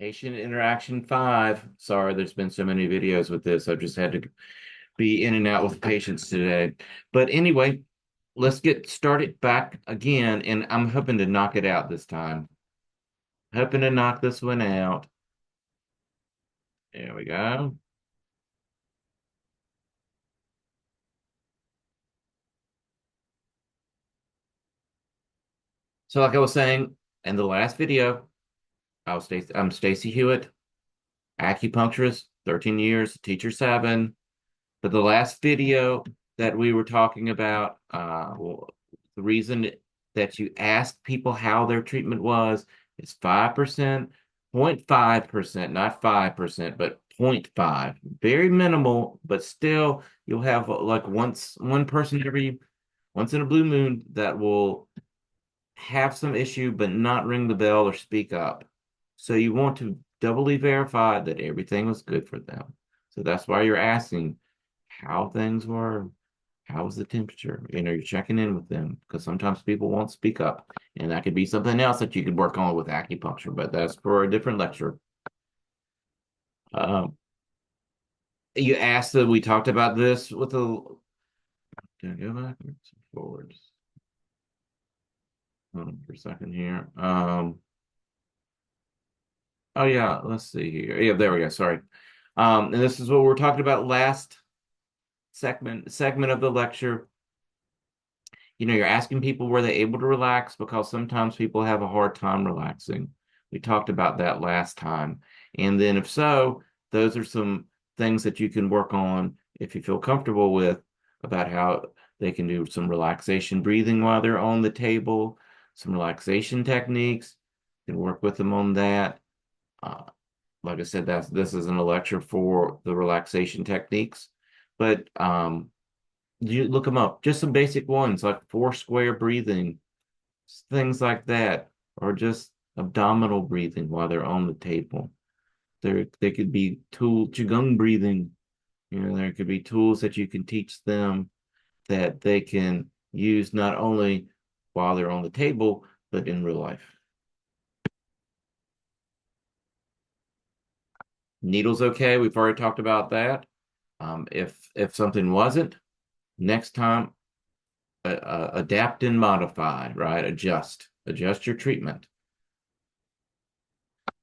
Patient interaction 5. Sorry, there's been so many videos with this. I've just had to be in and out with patients today. But anyway, let's get started back again. And I'm hoping to knock it out this time. Hoping to knock this one out. There we go. So, like I was saying in the last video, I'm Stacy Hewitt, acupuncturist, 13 years, teacher 7. But the last video that we were talking about, well, the reason that you asked people how their treatment was is 5%, 0.5%, not 5%, but 0.5. Very minimal, but still you'll have like one person every once in a blue moon that will have some issue but not ring the bell or speak up. So you want to doubly verify that everything was good for them. So that's why you're asking how things were. How was the temperature? You're checking in with them because sometimes people won't speak up, and that could be something else that you could work on with acupuncture, but that's for a different lecture. Um, you asked that we talked about this with the. Can I go backwards or forwards? Hold on for a second here. Oh yeah, let's see here. Yeah, there we go. Sorry. And this is what we were talking about last segment of the lecture. You're asking people were they able to relax because sometimes people have a hard time relaxing. We talked about that last time. And then if so, those are some things that you can work on if you feel comfortable with about how they can do some relaxation breathing while they're on the table, some relaxation techniques. You can work with them on that. Uh, like I said, this isn't a lecture for the relaxation techniques, but you look them up. Just some basic ones like four square breathing, things like that, or just abdominal breathing while they're on the table. They could be qigong breathing. There could be tools that you can teach them that they can use not only while they're on the table, but in real life. Needles okay. We've already talked about that. If something wasn't, next time adapt and modify, right? Adjust your treatment.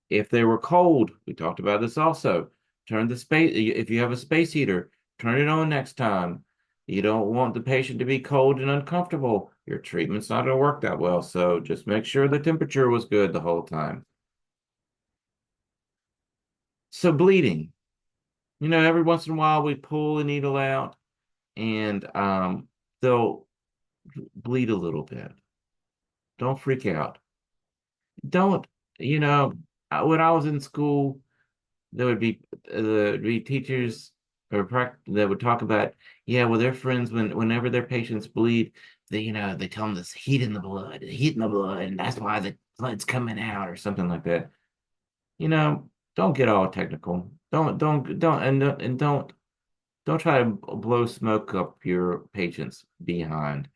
If they were cold, we talked about this also. Turn the space, if you have a space heater, turn it on next time. You don't want the patient to be cold and uncomfortable. Your treatment's not going to work that well. So just make sure the temperature was good the whole time. So bleeding, every once in a while we pull the needle out and they'll bleed a little bit. Don't freak out. Don't, you know, when I was in school, there would be teachers that would talk about, yeah, well, their friends whenever their patients bleed, they tell them this heat in the blood, and that's why the blood's coming out or something like that. Don't get all technical. Don't try to blow smoke up your patient's behind.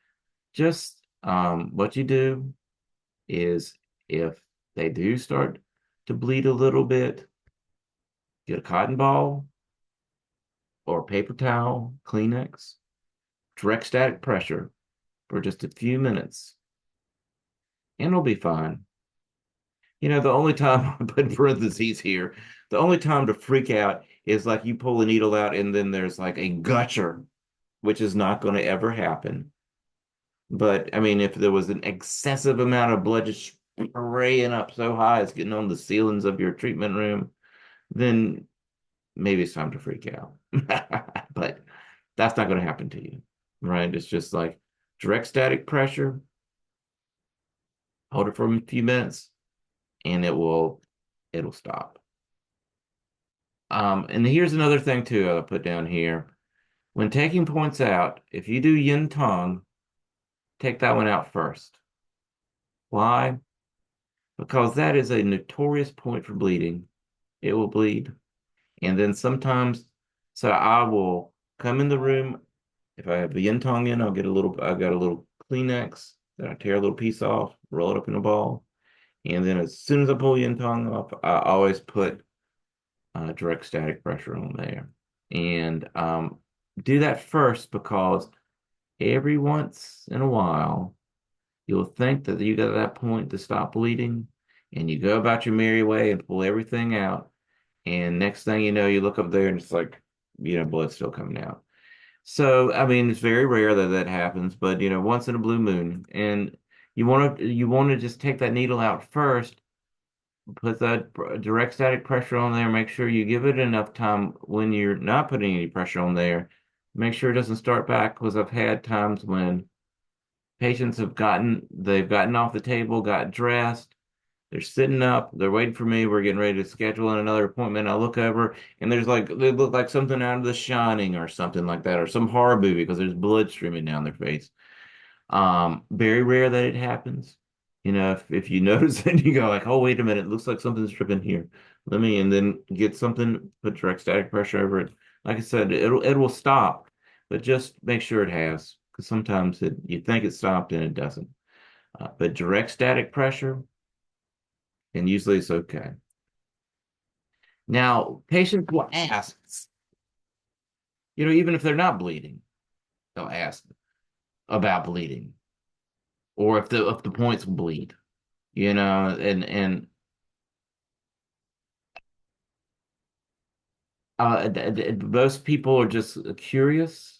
Just what you do is if they do start to bleed a little bit, get a cotton ball or paper towel, Kleenex, direct static pressure for just a few minutes, and it'll be fine. The only time, I put in parentheses here, the only time to freak out is like you pull a needle out and then there's like a gusher, which is not going to ever happen. But I mean, if there was an excessive amount of blood just spraying up so high it's getting on the ceilings of your treatment room, then maybe it's time to freak out. But that's not going to happen to you, right? It's just like direct static pressure, hold it for a few minutes, and it'll stop. And here's another thing too I'll put down here. When taking points out, if you do yin tong, take that one out first. Why? Because that is a notorious point for bleeding. It will bleed. And then sometimes, so I will come in the room. If I have the yin tong in, I've got a little Kleenex that I tear a little piece off, roll it up in a ball, And then as soon as I pull yin tongue off, I always put direct static pressure on there. And do that first because every once in a while, you'll think that you got to that point to stop bleeding, and you go about your merry way and pull everything out. And next thing you know, you look up there and it's like, blood's still coming out. So, I mean, it's very rare that that happens, but once in a blue moon, and you want to just take that needle out first, put that direct static pressure on there, make sure you give it enough time when you're not putting any pressure on there. Make sure it doesn't start back because I've had times when patients they've gotten off the table, got dressed, they're sitting up, they're waiting for me, we're getting ready to schedule in another appointment. I look over and they look like something out of The Shining or something like that, or some horror movie because there's blood streaming down their face. Very rare that it happens. If you notice it, you go like, oh, wait a minute, it looks like something's dripping here. And then get something, put direct static pressure over it. Like I said, it will stop, but just make sure it has, because sometimes you think it stopped and it doesn't. But direct static pressure, and usually it's okay. Now, patients will ask, even if they're not bleeding, they'll ask about bleeding, or if the points bleed, and most people are just curious,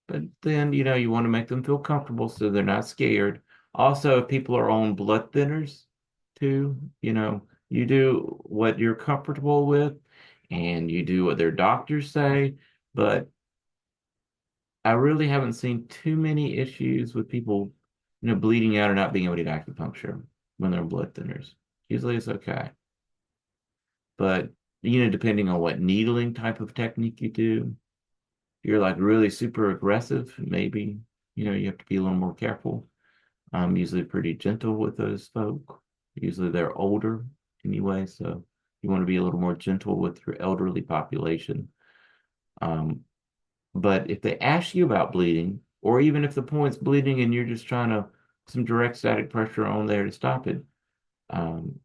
but then you want to make them feel comfortable so they're not scared. Also, if people are on blood thinners too, you do what you're comfortable with, and you do what their doctors say. But I really haven't seen too many issues with people, bleeding out or not being able to get acupuncture when they're on blood thinners. Usually it's okay. But, depending on what needling type of technique you do, if you're like really super aggressive, maybe, you have to be a little more careful. I'm usually pretty gentle with those folk. Usually they're older anyway, so you want to be a little more gentle with your elderly population. Um, but if they ask you about bleeding, or even if the point's bleeding and you're just trying to some direct static pressure on there to stop it, um,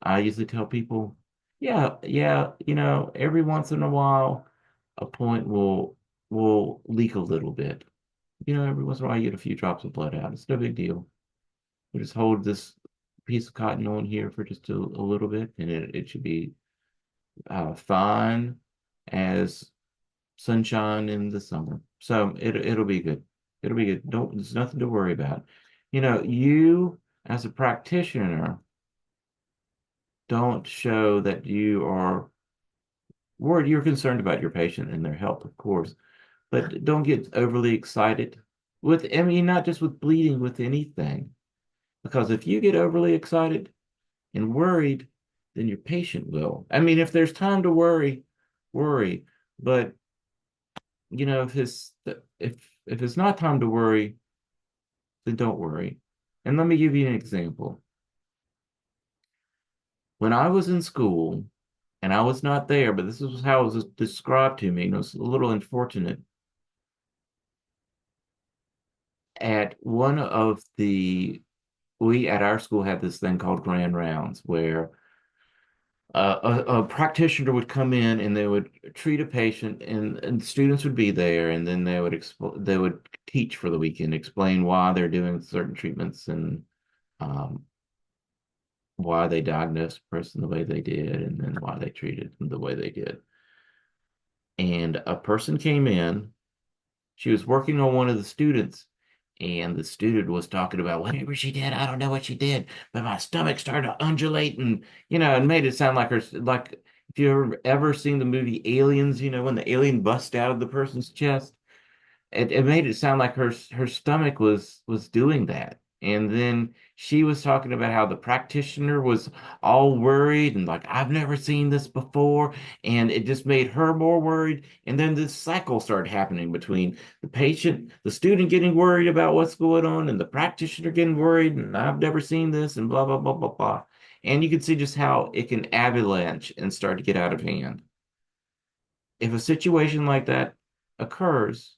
I usually tell people, yeah, yeah, every once in a while, a point will leak a little bit. Every once in a while, you get a few drops of blood out. It's no big deal. We just hold this piece of cotton on here for just a little bit, and it should be fine as sunshine in the summer. So it'll be good. It'll be good. Don't There's nothing to worry about. You as a practitioner don't show that you are worried. You're concerned about your patient and their health, of course, but don't get overly excited I mean, not just with bleeding, with anything. Because if you get overly excited and worried, then your patient will. I mean, if there's time to worry, worry. But if it's not time to worry, then don't worry. And let me give you an example. When I was in school, and I was not there, but this is how it was described to me, and it was a little unfortunate. At one of the We at our school had this thing called grand rounds where a practitioner would come in and they would treat a patient, and students would be there, and then they would teach for the weekend, explain why they're doing certain treatments, and um, why they diagnosed the person the way they did, and then why they treated them the way they did. And a person came in. She was working on one of the students, and the student was talking about whatever she did. I don't know what she did, but my stomach started to undulate, and and made it sound like like if you ever seen the movie Aliens, when the alien busts out of the person's chest, it made it sound like her stomach was doing that. And then she was talking about how the practitioner was all worried and like, I've never seen this before. And it just made her more worried. And then this cycle started happening between the student getting worried about what's going on, and the practitioner getting worried, and I've never seen this, and blah, blah, blah, blah, blah. And you can see just how it can avalanche and start to get out of hand. If a situation like that occurs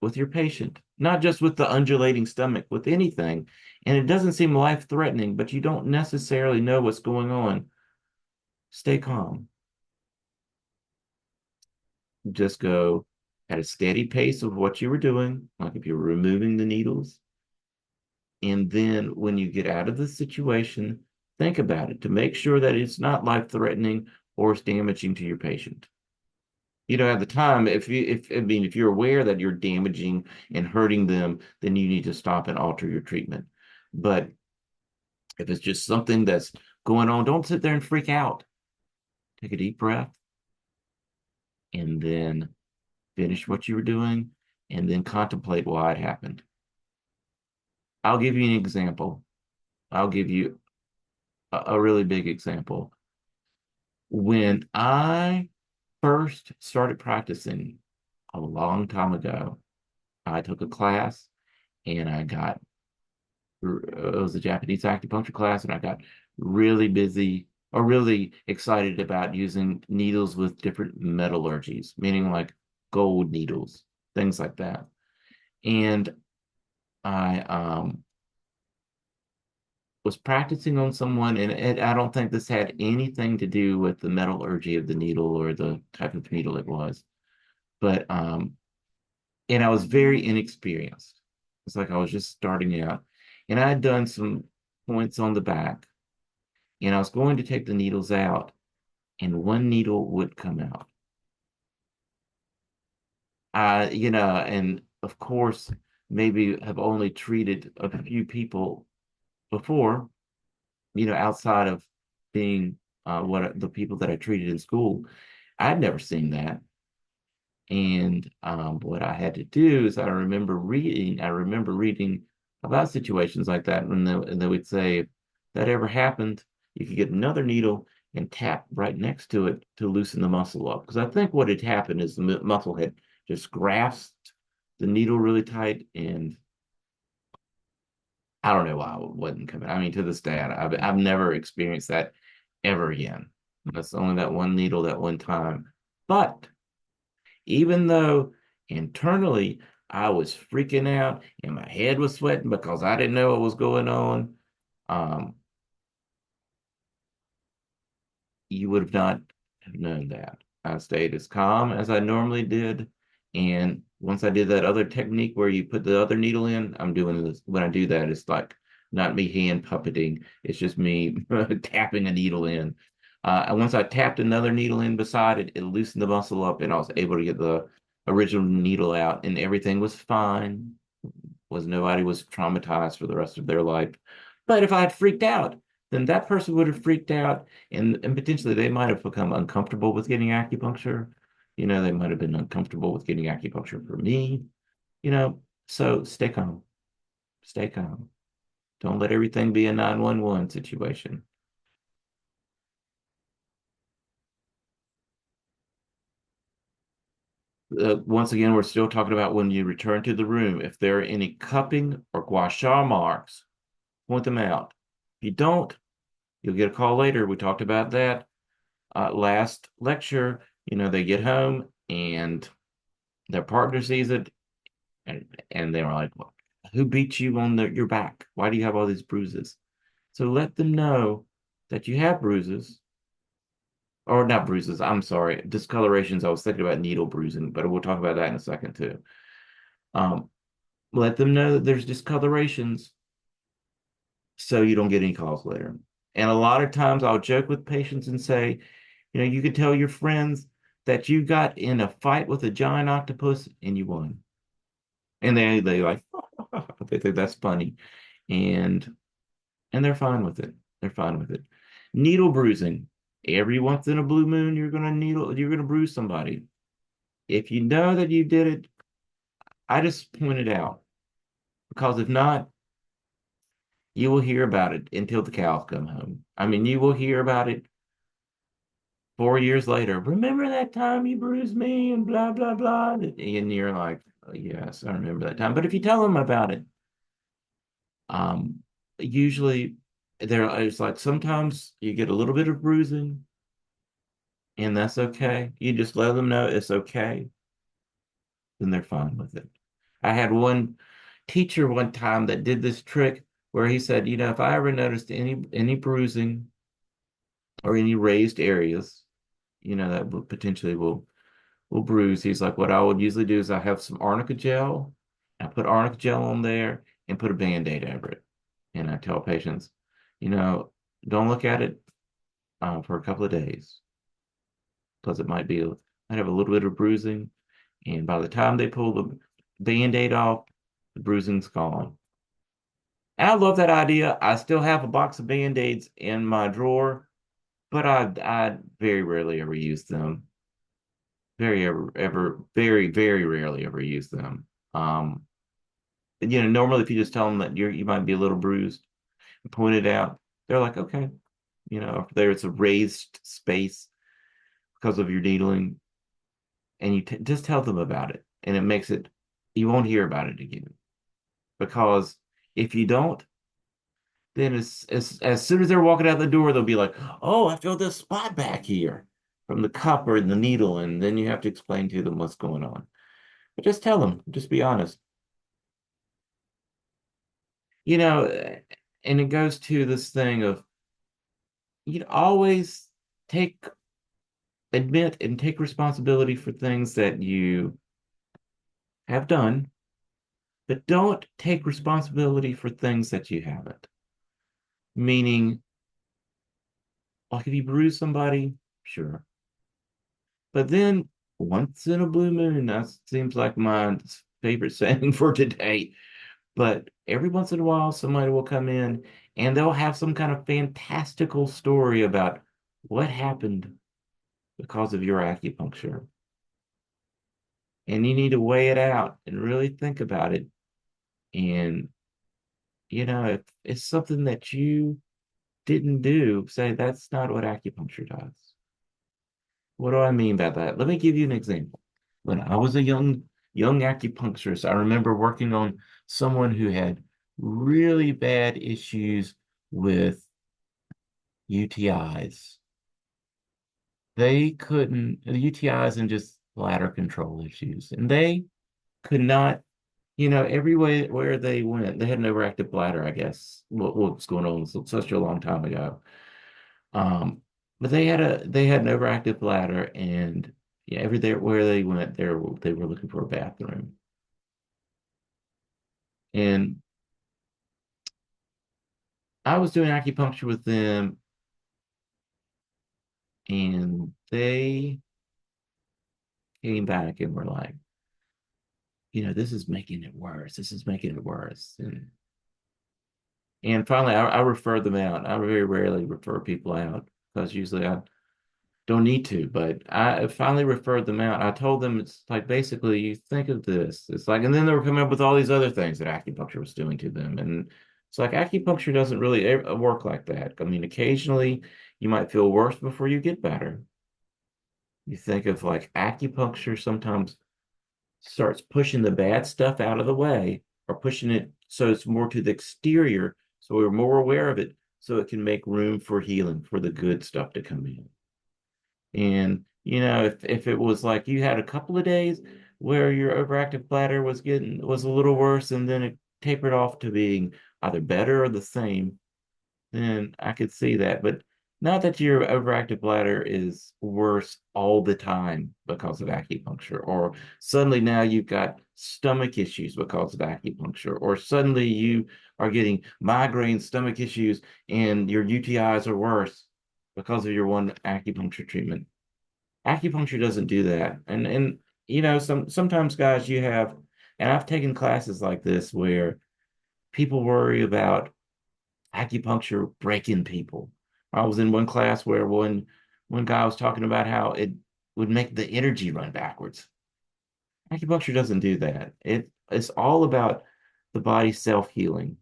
with your patient, not just with the undulating stomach, with anything. And it doesn't seem life-threatening, but you don't necessarily know what's going on. Stay calm. Just go at a steady pace of what you were doing, like if you were removing the needles. And then when you get out of the situation, think about it to make sure that it's not life-threatening or it's damaging to your patient. At the time, if you're aware that you're damaging and hurting them, then you need to stop and alter your treatment. But if it's just something that's going on, don't sit there and freak out. Take a deep breath and then finish what you were doing and then contemplate why it happened. I'll give you an example. I'll give you a really big example. When I first started practicing a long time ago, I took a class and it was a Japanese acupuncture class, and I got really busy or really excited about using needles with different metallurgies, meaning like gold needles, things like that. And I was practicing on someone, and I don't think this had anything to do with the metallurgy of the needle or the type of needle it was, but and I was very inexperienced. It's like I was just starting out, and I had done some points on the back, and I was going to take the needles out, and one needle would come out. And of course, maybe have only treated a few people before, outside of being what the people that I treated in school. I'd never seen that. And what I had to do is I remember reading about situations like that, and they would say, if that ever happened, you could get another needle and tap right next to it to loosen the muscle up. Because I think what had happened is the muscle had just grasped the needle really tight, and I don't know why it wasn't coming. I mean, to this day, I've never experienced that ever again. That's only that one needle that one time. But even though internally I was freaking out and my head was sweating because I didn't know what was going on, um, you would have not have known that. I stayed as calm as I normally did. And once I did that other technique where you put the other needle in, I'm doing this. When I do that, it's like not me hand puppeting. It's just me tapping a needle in. And once I tapped another needle in beside it, it loosened the muscle up and I was able to get the original needle out and everything was fine. Nobody was traumatized for the rest of their life. But if I had freaked out, then that person would have freaked out and potentially they might have become uncomfortable with getting acupuncture. They might have been uncomfortable with getting acupuncture for me, you know. So stay calm. Stay calm. Don't let everything be a 911 situation. Once again, we're still talking about when you return to the room. If there are any cupping or gua sha marks, point them out. If you don't, you'll get a call later. We talked about that last lecture. They get home and their partner sees it, and they're like, "Who beat you on your back? Why do you have all these bruises?" So let them know that you have bruises, or not bruises. I'm sorry, discolorations. I was thinking about needle bruising, but we'll talk about that in a second too. Um, let them know that there's discolorations, so you don't get any calls later. And a lot of times, I'll joke with patients and say, you could tell your friends that you got in a fight with a giant octopus and you won. And they like they think that's funny. And they're fine with it. They're fine with it. Needle bruising. Every once in a blue moon, you're gonna bruise somebody. If you know that you did it, I just point it out. Because if not, you will hear about it until the cows come home. I mean, you will hear about it 4 years later. Remember that time you bruised me and blah blah blah. And you're like, "Oh, yes, I remember that time." But if you tell them about it, um, usually it's like sometimes you get a little bit of bruising, and that's okay. You just let them know it's okay, then they're fine with it. I had one teacher one time that did this trick where he said, if I ever noticed any bruising or any raised areas, that would potentially will bruise. He's like, what I would usually do is I have some arnica gel, I put arnica gel on there and put a Band-Aid over it. And I tell patients, you know, don't look at it for a couple of days because it might have a little bit of bruising. And by the time they pull the Band-Aid off, the bruising's gone. And I love that idea. I still have a box of Band-Aids in my drawer, but I very rarely ever use them. Very, very rarely ever use them. Normally if you just tell them that you might be a little bruised and point it out, they're like, okay, if there's a raised space because of your needling, and just tell them about it, and it makes it, you won't hear about it again. Because if you don't, then as soon as they're walking out the door, they'll be like, oh, I feel this spot back here from the cup or the needle, and then you have to explain to them what's going on. But just tell them, just be honest. You know, and it goes to this thing of always take admit and take responsibility for things that you have done, but don't take responsibility for things that you haven't. Meaning, like if you bruise somebody, sure. But then once in a blue moon, that seems like my favorite saying for today. But every once in a while, somebody will come in and they'll have some kind of fantastical story about what happened because of your acupuncture. And you need to weigh it out and really think about it. And, if it's something that you didn't do, say that's not what acupuncture does. What do I mean by that? Let me give you an example. When I was a young acupuncturist, I remember working on someone who had really bad issues with UTIs. They couldn't, UTIs and just bladder control issues. And they could not, every way where they went, they had an overactive bladder, I guess. What's going on such a long time ago. But they had an overactive bladder, and yeah, every there where they went, they were looking for a bathroom. And I was doing acupuncture with them, and they came back and were like, this is making it worse. This is making it worse. And finally, I referred them out. I very rarely refer people out because usually I don't need to, but I finally referred them out. I told them it's like basically you think of this. It's like, and then they were coming up with all these other things that acupuncture was doing to them. And it's like acupuncture doesn't really work like that. I mean, occasionally you might feel worse before you get better. You think of like acupuncture sometimes starts pushing the bad stuff out of the way or pushing it so it's more to the exterior. So we're more aware of it so it can make room for healing, for the good stuff to come in. And if it was like you had a couple of days where your overactive bladder was a little worse and then it tapered off to being either better or the same, then I could see that. But not that your overactive bladder is worse all the time because of acupuncture, or suddenly now you've got stomach issues because of acupuncture, or suddenly you are getting migraine stomach issues and your UTIs are worse because of your one acupuncture treatment. Acupuncture doesn't do that. And sometimes guys you have, and I've taken classes like this where people worry about acupuncture breaking people. I was in one class where one guy was talking about how it would make the energy run backwards. Acupuncture doesn't do that. It's all about the body self-healing.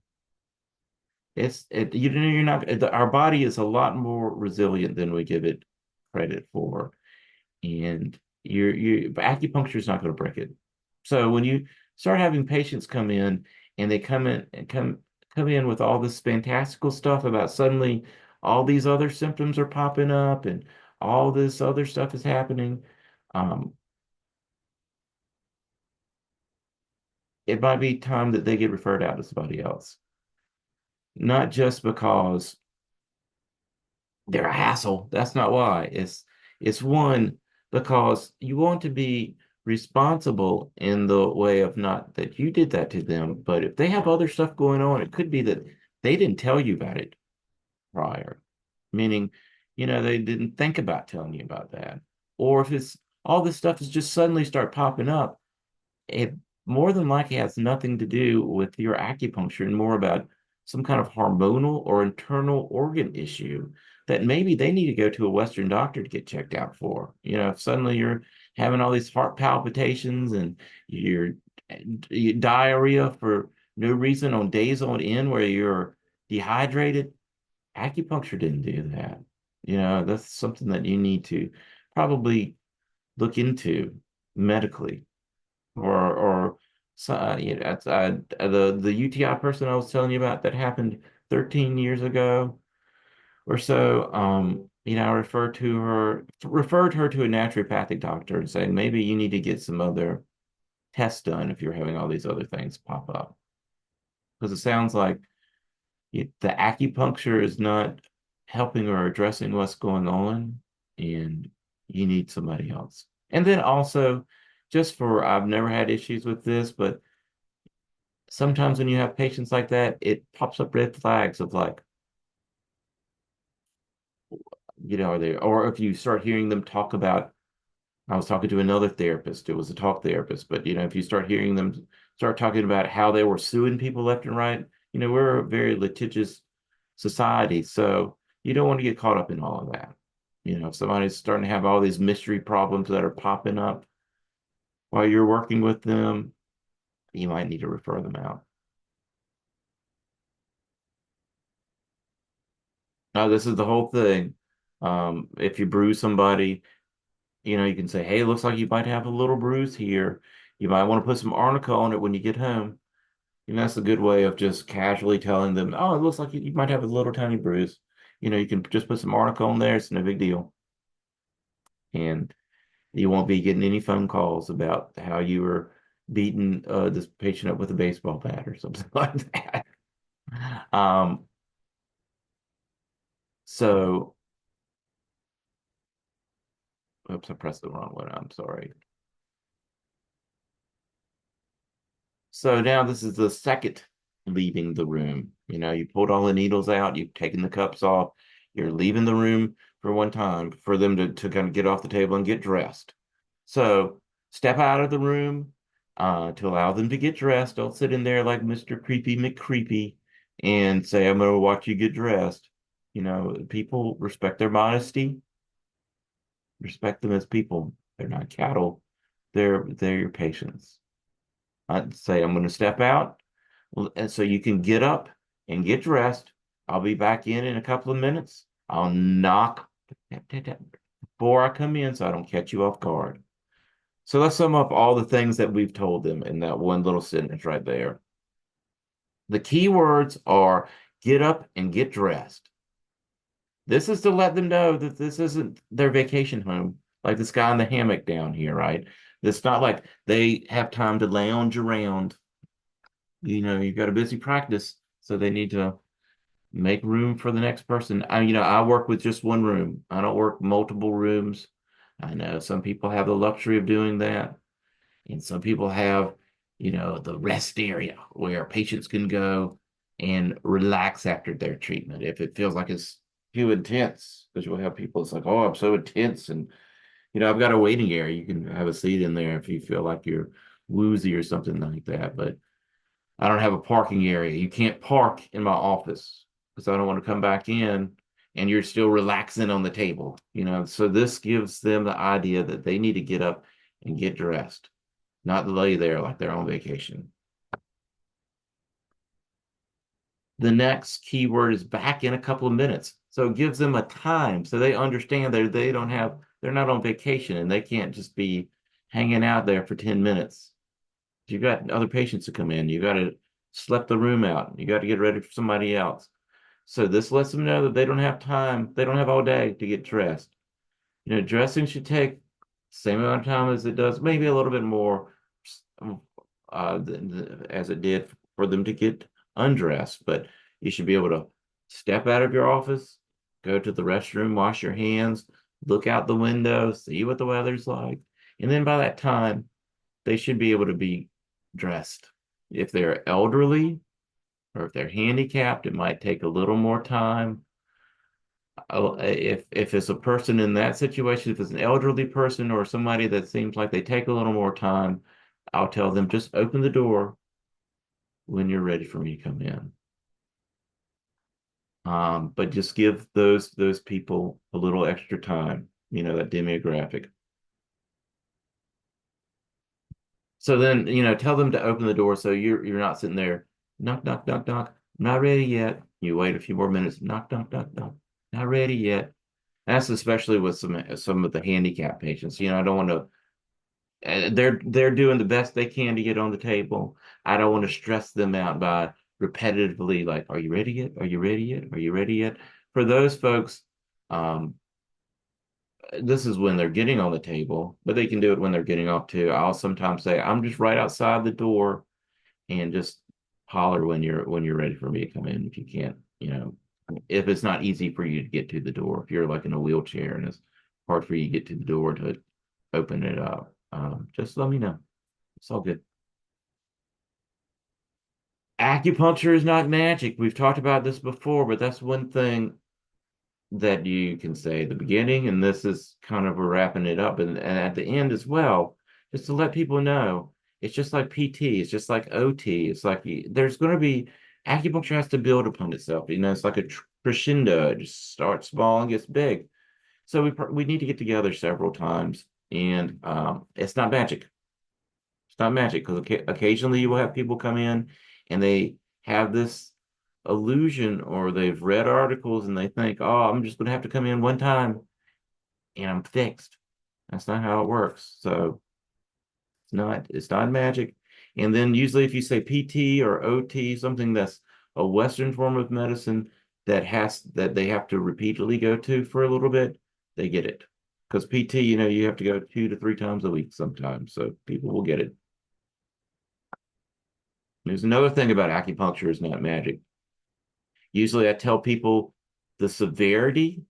You're not, our body is a lot more resilient than we give it credit for. And acupuncture is not going to break it. So when you start having patients come in and they come in with all this fantastical stuff about suddenly all these other symptoms are popping up and all this other stuff is happening. um, it might be time that they get referred out to somebody else. Not just because they're a hassle. That's not why. It's one because you want to be responsible in the way of not that you did that to them, but if they have other stuff going on, it could be that they didn't tell you about it prior, meaning, they didn't think about telling you about that. Or if it's all this stuff is just suddenly start popping up, it more than likely has nothing to do with your acupuncture and more about some kind of hormonal or internal organ issue that maybe they need to go to a Western doctor to get checked out for. If suddenly you're having all these heart palpitations and you're diarrhea for no reason on days on end where you're dehydrated, acupuncture didn't do that. That's something that you need to probably look into medically or so, the UTI person I was telling you about that happened 13 years ago or so. I referred her to a naturopathic doctor and saying maybe you need to get some other tests done if you're having all these other things pop up. Because it sounds like the acupuncture is not helping or addressing what's going on, and you need somebody else. And then also, I've never had issues with this, but sometimes when you have patients like that, it pops up red flags of like, or if you start hearing them talk about, I was talking to another therapist, it was a talk therapist, but if you start hearing them start talking about how they were suing people left and right, we're a very litigious society, so you don't want to get caught up in all of that. If somebody's starting to have all these mystery problems that are popping up while you're working with them, you might need to refer them out. Now, this is the whole thing. If you bruise somebody, you can say, hey, it looks like you might have a little bruise here. You might want to put some arnica on it when you get home. That's a good way of just casually telling them, oh, it looks like you might have a little tiny bruise. You can just put some arnica on there. It's no big deal. And you won't be getting any phone calls about how you were beating this patient up with a baseball bat or something like that. Um, so, oops, I pressed the wrong one. I'm sorry. So now this is the second leaving the room. You pulled all the needles out, you've taken the cups off, you're leaving the room for one time for them to kind of get off the table and get dressed. So step out of the room to allow them to get dressed. Don't sit in there like Mr. Creepy McCreepy and say, I'm going to watch you get dressed. People respect their modesty, respect them as people. They're not cattle. They're your patients. I'd say I'm going to step out. Well, and so you can get up and get dressed. I'll be back in a couple of minutes. I'll knock before I come in so I don't catch you off guard. So let's sum up all the things that we've told them in that one little sentence right there. The key words are get up and get dressed. This is to let them know that this isn't their vacation home, like this guy in the hammock down here, right? It's not like they have time to lounge around. You've got a busy practice, so they need to make room for the next person. I work with just one room. I don't work multiple rooms. I know some people have the luxury of doing that, and some people have, the rest area where patients can go and relax after their treatment if it feels like it's too intense. Because you'll have people, it's like, oh, I'm so intense, and I've got a waiting area. You can have a seat in there if you feel like you're woozy or something like that, but I don't have a parking area. You can't park in my office because I don't want to come back in and you're still relaxing on the table, So this gives them the idea that they need to get up and get dressed, not lay there like they're on vacation. The next keyword is back in a couple of minutes. So it gives them a time so they understand that they're not on vacation and they can't just be hanging out there for 10 minutes. You got other patients to come in. You got to slep the room out. You got to get ready for somebody else. So this lets them know that they don't have time. They don't have all day to get dressed. Dressing should take the same amount of time as it does, maybe a little bit more, as it did for them to get undressed. But you should be able to step out of your office, go to the restroom, wash your hands, look out the window, see what the weather's like. And then by that time, they should be able to be dressed. If they're elderly or if they're handicapped, it might take a little more time. If it's a person in that situation, if it's an elderly person or somebody that seems like they take a little more time, I'll tell them just open the door when you're ready for me to come in. But just give those people a little extra time, that demographic. So then, tell them to open the door so you're not sitting there, knock, knock, knock, knock, not ready yet. You wait a few more minutes, knock, knock, knock, knock, not ready yet. That's especially with some of the handicap patients. I don't want to. They're doing the best they can to get on the table. I don't want to stress them out by repetitively like, "Are you ready yet? Are you ready yet? Are you ready yet?" For those folks, um, this is when they're getting on the table, but they can do it when they're getting off too. I'll sometimes say, "I'm just right outside the door," and just holler when you're ready for me to come in if you can't, if it's not easy for you to get to the door, if you're like in a wheelchair and it's hard for you to get to the door to open it up, just let me know. It's all good. Acupuncture is not magic. We've talked about this before, but that's one thing that you can say at the beginning, and this is kind of we're wrapping it up, and at the end as well, just to let people know, it's just like PT, it's just like OT, it's like there's going to be acupuncture has to build upon itself. It's like a crescendo. It just starts small and gets big. So we need to get together several times, and it's not magic. It's not magic because occasionally you will have people come in and they have this illusion or they've read articles and they think, oh, I'm just going to have to come in one time and I'm fixed. That's not how it works. So it's not magic. And then usually if you say PT or OT, something that's a Western form of medicine that they have to repeatedly go to for a little bit, they get it. Because PT, you have to go 2 to 3 times a week sometimes. So people will get it. There's another thing about acupuncture is not magic. Usually I tell people the severity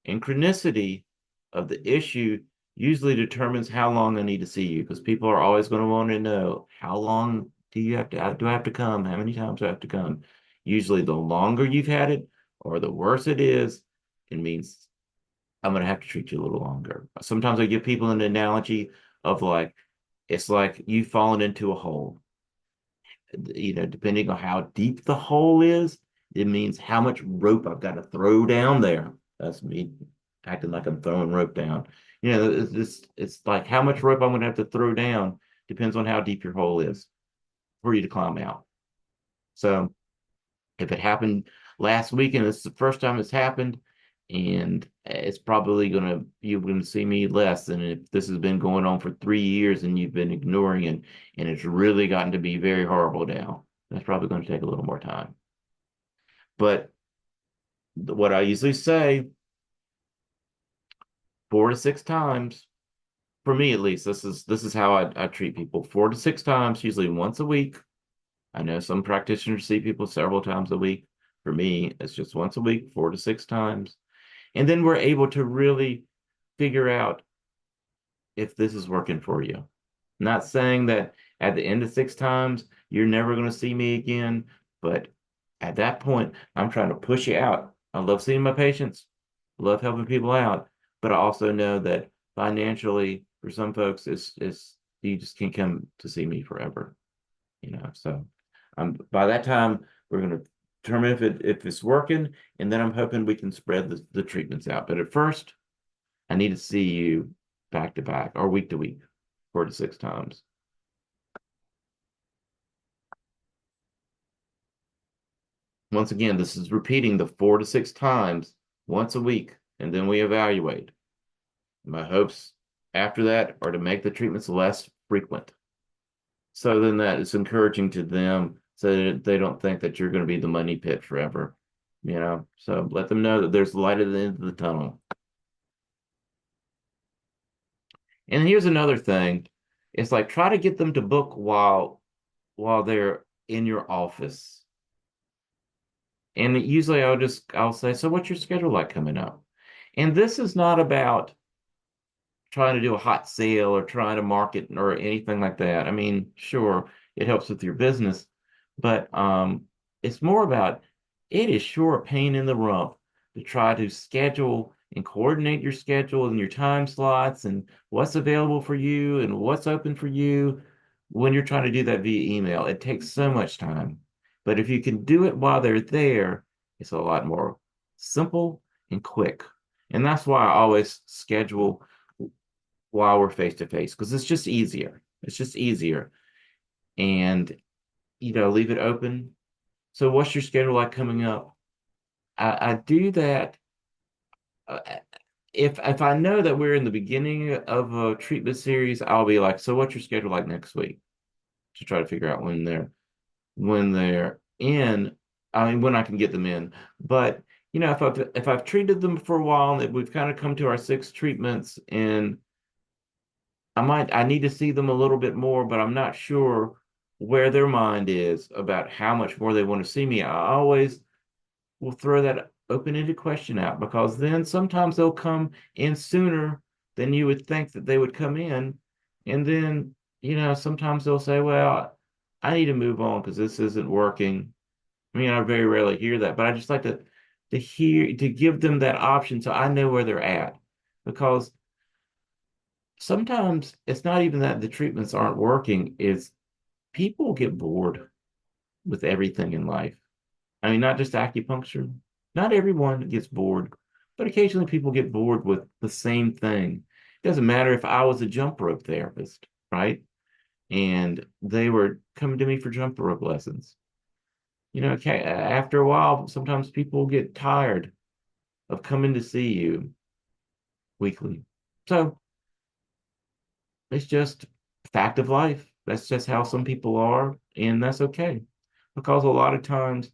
and chronicity of the issue usually determines how long I need to see you because people are always going to want to know how long do I have to come? How many times do I have to come? Usually the longer you've had it or the worse it is, it means I'm going to have to treat you a little longer. Sometimes I give people an analogy of like, it's like you've fallen into a hole, depending on how deep the hole is, it means how much rope I've got to throw down there. That's me acting like I'm throwing rope down. It's like how much rope I'm going to have to throw down depends on how deep your hole is for you to climb out. So if it happened last week and it's the first time it's happened, and it's probably you're gonna see me less than if this has been going on for 3 years and you've been ignoring it and it's really gotten to be very horrible now. That's probably going to take a little more time. But what I usually say, 4 to 6 times, for me at least, this is how I treat people. 4 to 6 times, usually once a week. I know some practitioners see people several times a week. For me, it's just once a week, 4 to 6 times. And then we're able to really figure out if this is working for you. Not saying that at the end of 6 times, you're never going to see me again, but at that point, I'm trying to push you out. I love seeing my patients, love helping people out, but I also know that financially, for some folks, it's you just can't come to see me forever, So by that time, we're going to determine if it's working, and then I'm hoping we can spread the treatments out. But at first, I need to see you back to back or week to week, 4 to 6 times. Once again, this is repeating the 4 to 6 times once a week, and then we evaluate. My hopes after that are to make the treatments less frequent. So then that is encouraging to them so that they don't think that you're going to be the money pit forever, So let them know that there's light at the end of the tunnel. And here's another thing. It's like try to get them to book while while they're in your office. And usually I'll say, so what's your schedule like coming up? And this is not about trying to do a hot sale or trying to market or anything like that. I mean, sure, it helps with your business, but it's more about it is sure a pain in the rump to try to schedule and coordinate your schedule and your time slots and what's available for you and what's open for you when you're trying to do that via email. It takes so much time. But if you can do it while they're there, it's a lot more simple and quick. And that's why I always schedule while we're face to face because it's just easier. It's just easier. And, leave it open. So, what's your schedule like coming up? I do that. Uh, if I know that we're in the beginning of a treatment series, I'll be like, so what's your schedule like next week to try to figure out when they're in, I mean, when I can get them in. But, if I've treated them for a while and we've kind of come to our six treatments and I need to see them a little bit more, but I'm not sure where their mind is about how much more they want to see me. I always will throw that open-ended question out because then sometimes they'll come in sooner than you would think that they would come in. And then, sometimes they'll say, well, I need to move on because this isn't working. I mean, I very rarely hear that, but I just like to give them that option so I know where they're at because sometimes it's not even that the treatments aren't working, it's people get bored with everything in life. I mean, not just acupuncture. Not everyone gets bored, but occasionally people get bored with the same thing. It doesn't matter if I was a jump rope therapist, right? And they were coming to me for jump rope lessons. Okay, after a while, sometimes people get tired of coming to see you weekly. So it's just fact of life. That's just how some people are, and that's okay. Because a lot of times,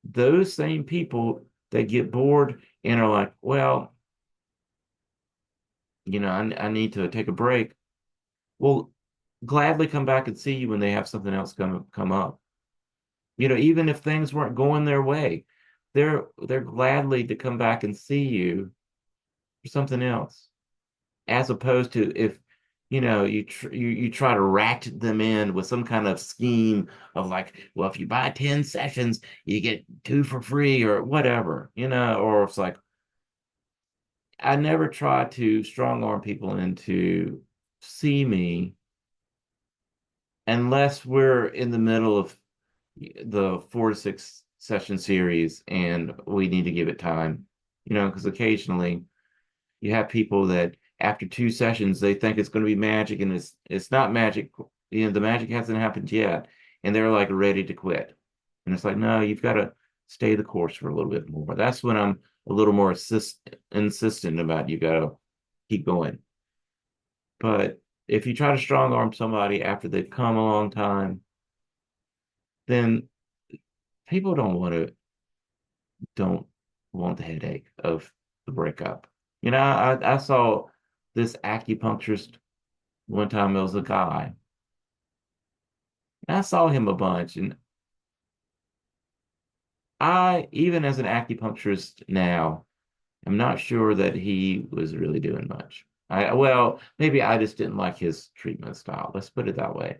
those same people that get bored and are like, well, I need to take a break, will gladly come back and see you when they have something else come up. Even if things weren't going their way, they're gladly to come back and see you for something else. As opposed to if you try to ratchet them in with some kind of scheme of like, well, if you buy 10 sessions you get two for free or whatever, or it's like I never try to strong arm people into see me unless we're in the middle of the 4 to 6 session series and we need to give it time, because occasionally you have people that after 2 sessions they think it's going to be magic and it's not magic. The magic hasn't happened yet, and they're like ready to quit. And it's like, no, you've got to stay the course for a little bit more. That's when I'm a little more insistent about you got to keep going. But if you try to strong arm somebody after they've come a long time, then people don't want the headache of the breakup. I saw this acupuncturist one time. It was a guy. And I saw him a bunch, and even as an acupuncturist now, I'm not sure that he was really doing much. Well, maybe I just didn't like his treatment style. Let's put it that way.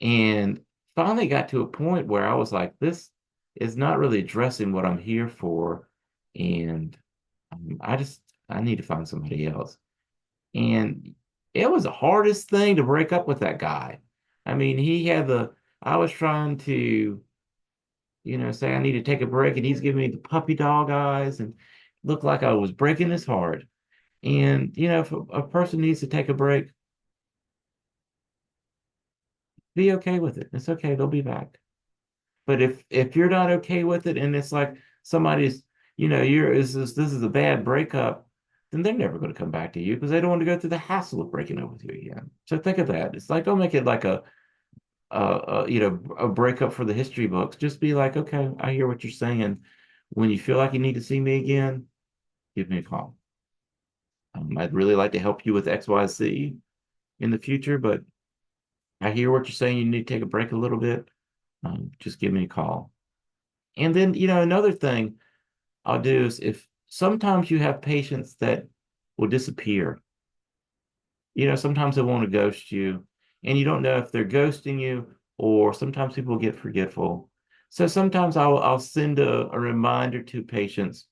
And finally got to a point where I was like, this is not really addressing what I'm here for. And I need to find somebody else. And it was the hardest thing to break up with that guy. I mean, I was trying to, say I need to take a break, and he's giving me the puppy dog eyes and looked like I was breaking his heart. And, if a person needs to take a break, be okay with it. It's okay. They'll be back. But if you're not okay with it and it's like somebody's, this is a bad breakup, then they're never going to come back to you because they don't want to go through the hassle of breaking up with you again. So think of that. It's like don't make it like a breakup for the history books. Just be like, okay, I hear what you're saying. When you feel like you need to see me again, give me a call. I'd really like to help you with XYZ in the future, but I hear what you're saying. You need to take a break a little bit. Just give me a call. And then, another thing I'll do is if sometimes you have patients that will disappear, sometimes they want to ghost you, and you don't know if they're ghosting you or sometimes people get forgetful. So sometimes I'll send a reminder to patients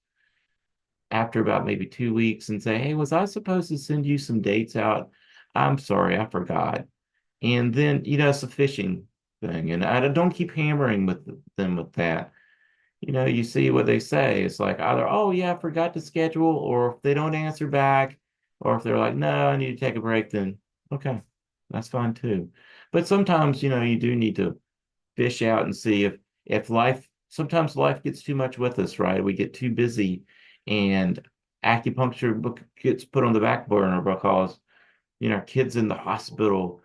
after about maybe 2 weeks and say, hey, was I supposed to send you some dates out? I'm sorry, I forgot. And then, it's a phishing thing. And I don't keep hammering with them with that. You see what they say. It's like either, oh, yeah, I forgot to schedule, or if they don't answer back, or if they're like, no, I need to take a break, then okay, that's fine too. But sometimes, you do need to fish out and see if sometimes life gets too much with us, right? We get too busy and acupuncture gets put on the back burner because kids in the hospital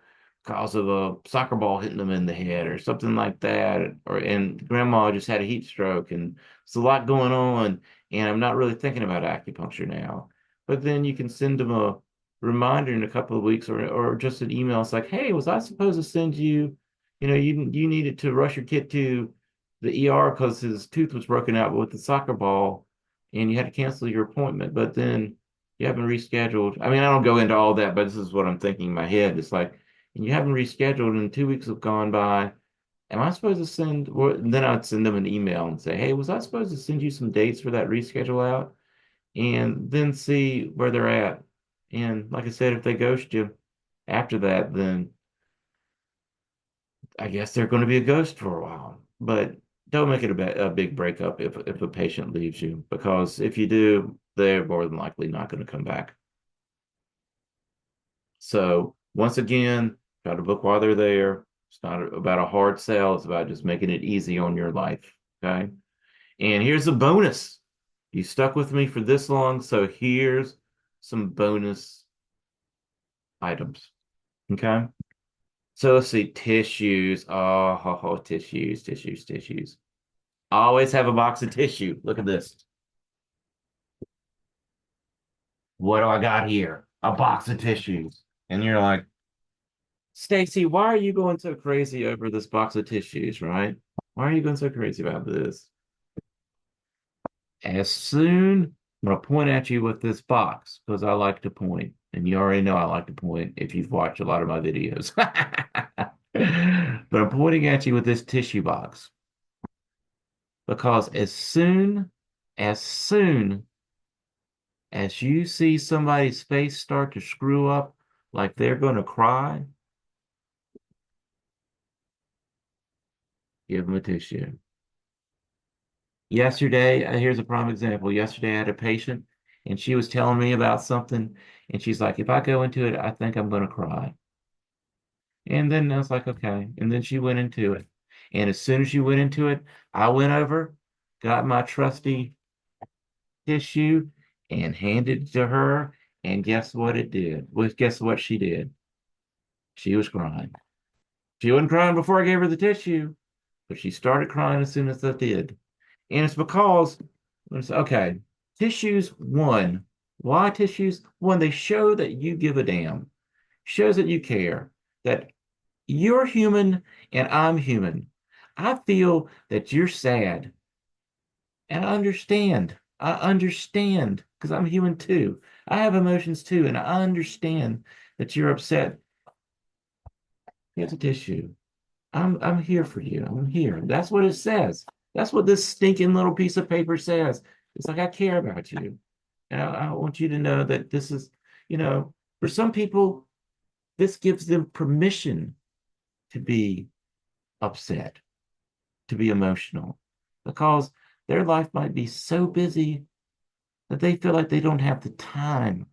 because of a soccer ball hitting them in the head or something like that, and grandma just had a heat stroke, and it's a lot going on, and I'm not really thinking about acupuncture now. But then you can send them a reminder in a couple of weeks, or just an email. It's like, hey, was I supposed to send you, you needed to rush your kid to the ER because his tooth was broken out with the soccer ball, and you had to cancel your appointment, but then you haven't rescheduled. I mean, I don't go into all that, but this is what I'm thinking in my head. It's like, and you haven't rescheduled, and 2 weeks have gone by. Am I supposed to send? Or then I'd send them an email and say, "Hey, was I supposed to send you some dates for that reschedule out?" And then see where they're at. And like I said, if they ghost you after that, then I guess they're going to be a ghost for a while. But don't make it a big breakup if a patient leaves you, because if you do, they're more than likely not going to come back. So once again, try to book while they're there. It's not about a hard sell. It's about just making it easy on your life. Okay. And here's a bonus. You stuck with me for this long, so here's some bonus items. Okay. So let's see, tissues. Oh, tissues, tissues, tissues. I always have a box of tissue. Look at this. What do I got here? A box of tissues. And you're like, Stacy, why are you going so crazy over this box of tissues, right? Why are you going so crazy about this? As soon, I'm going to point at you with this box because I like to point, and you already know I like to point if you've watched a lot of my videos. But I'm pointing at you with this tissue box because as soon as you see somebody's face start to screw up like they're going to cry, give them a tissue. Yesterday, here's a prime example. Yesterday, I had a patient and she was telling me about something. And she's like, if I go into it, I think I'm going to cry. And then I was like, okay. And then she went into it. And as soon as she went into it, I went over, got my trusty tissue and handed it to her. And guess what it did? Well, guess what she did? She was crying. She wasn't crying before I gave her the tissue, but she started crying as soon as I did. And it's because, okay, tissues, one. Why tissues? One, they show that you give a damn, shows that you care, that you're human and I'm human. I feel that you're sad, and I understand. I understand because I'm human too. I have emotions too, and I understand that you're upset. Here's a tissue. I'm here for you. I'm here. That's what it says. That's what this stinking little piece of paper says. It's like I care about you. And I want you to know that this is, for some people, this gives them permission to be upset, to be emotional, because their life might be so busy that they feel like they don't have the time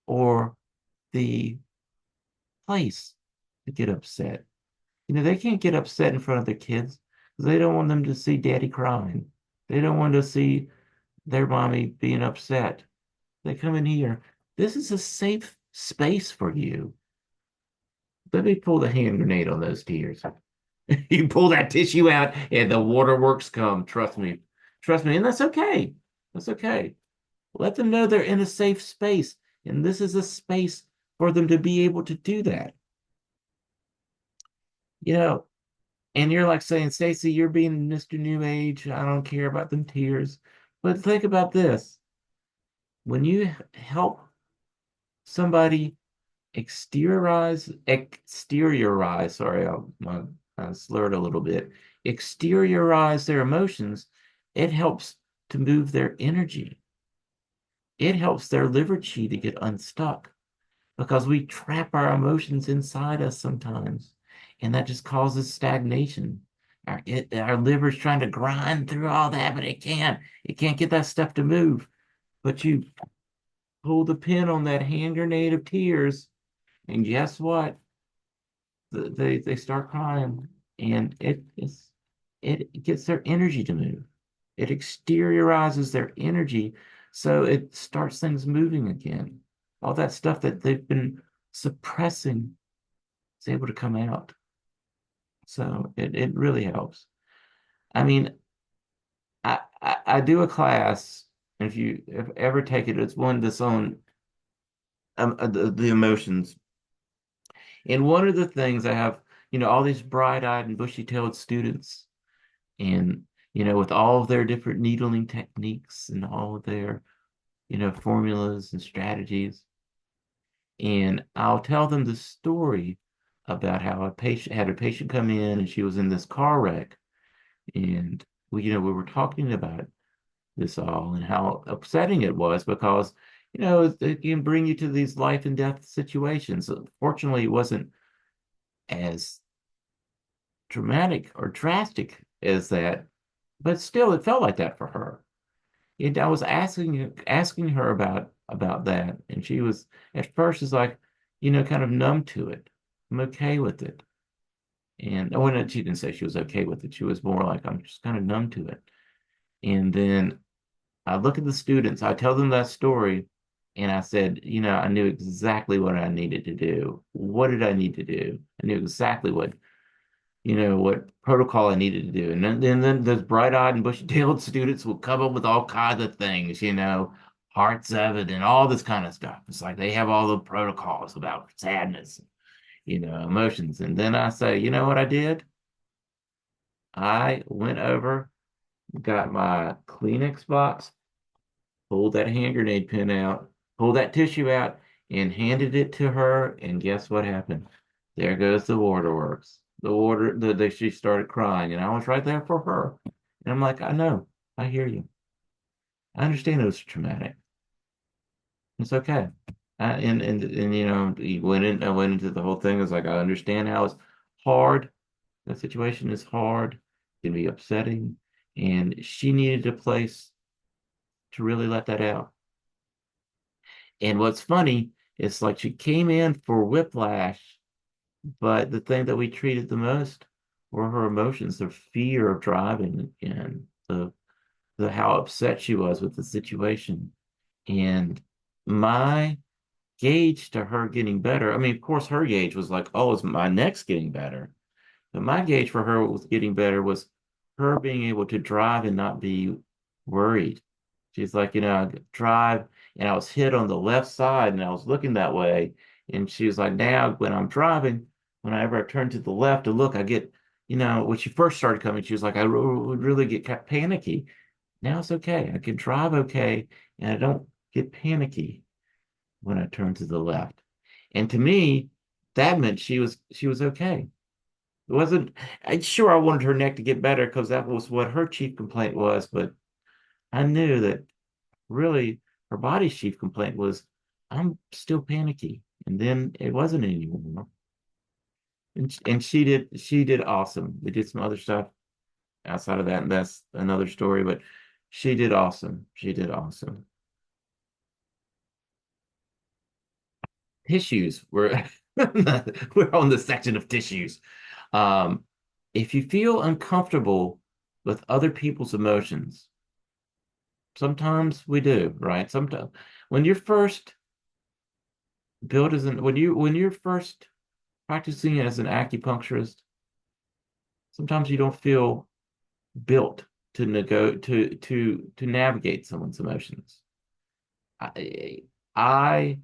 or the place to get upset. They can't get upset in front of their kids because they don't want them to see daddy crying. They don't want to see their mommy being upset. They come in here. This is a safe space for you. Let me pull the hand grenade on those tears. You pull that tissue out and the waterworks come. Trust me. Trust me. And that's okay. That's okay. Let them know they're in a safe space. And this is a space for them to be able to do that. You know, and you're like saying, Stacy, you're being Mr. New Age. I don't care about them tears. But think about this. When you help somebody sorry, I slurred a little bit, exteriorize their emotions, it helps to move their energy. It helps their liver chi to get unstuck because we trap our emotions inside us sometimes, and that just causes stagnation. Our liver's trying to grind through all that, but it can't. It can't get that stuff to move. But you pull the pin on that hand grenade of tears, and guess what? They start crying, and it gets their energy to move. It exteriorizes their energy, so it starts things moving again. All that stuff that they've been suppressing is able to come out. So it really helps. I mean, I do a class, and if you have ever taken it, it's one that's on the emotions. And one of the things I have, all these bright-eyed and bushy-tailed students, and with all of their different needling techniques and all of their, formulas and strategies. And I'll tell them the story about how a patient had a patient come in and she was in this car wreck. And we were talking about this all and how upsetting it was because, it can bring you to these life and death situations. Fortunately, it wasn't as dramatic or drastic as that, but still it felt like that for her. And I was asking her about that, and she was at first is like, kind of numb to it. I'm okay with it. And when she didn't say she was okay with it, she was more like, I'm just kind of numb to it. And then I look at the students, I tell them that story, and I said, I knew exactly what I needed to do. What did I need to do? I knew exactly what protocol I needed to do. And then those bright-eyed and bushy-tailed students will come up with all kinds of things, hearts of it and all this kind of stuff. It's like they have all the protocols about sadness, emotions. And then I say, you know what I did? I went over, got my Kleenex box, pulled that hand grenade pin out, pulled that tissue out, and handed it to her. And guess what happened? There goes the waterworks. She started crying, and I was right there for her. And I'm like, I know, I hear you. I understand it was traumatic. It's okay. And I went into the whole thing. It's like I understand how it's hard. The situation is hard, it can be upsetting, and she needed a place to really let that out. And what's funny, it's like she came in for whiplash, but the thing that we treated the most were her emotions, the fear of driving and the how upset she was with the situation. And my gauge to her getting better, I mean, of course, her gauge was like, oh, is my neck's getting better? But my gauge for her was getting better was her being able to drive and not be worried. She's like, I drive and I was hit on the left side and I was looking that way. And she was like, now when I'm driving, whenever I turn to the left to look, I get, when she first started coming, she was like, would really get panicky. Now it's okay. I can drive okay and I don't get panicky when I turn to the left. And to me, that meant she was okay. It wasn't, sure, I wanted her neck to get better because that was what her chief complaint was, but I knew that really her body's chief complaint was, I'm still panicky. And then it wasn't anymore. And she did awesome. We did some other stuff outside of that, and that's another story, but she did awesome. She did awesome. Tissues, we're on the section of tissues. Um, if you feel uncomfortable with other people's emotions, sometimes we do, right? Sometimes when you're first built as an when you're first practicing as an acupuncturist, sometimes you don't feel built to navigate someone's emotions. I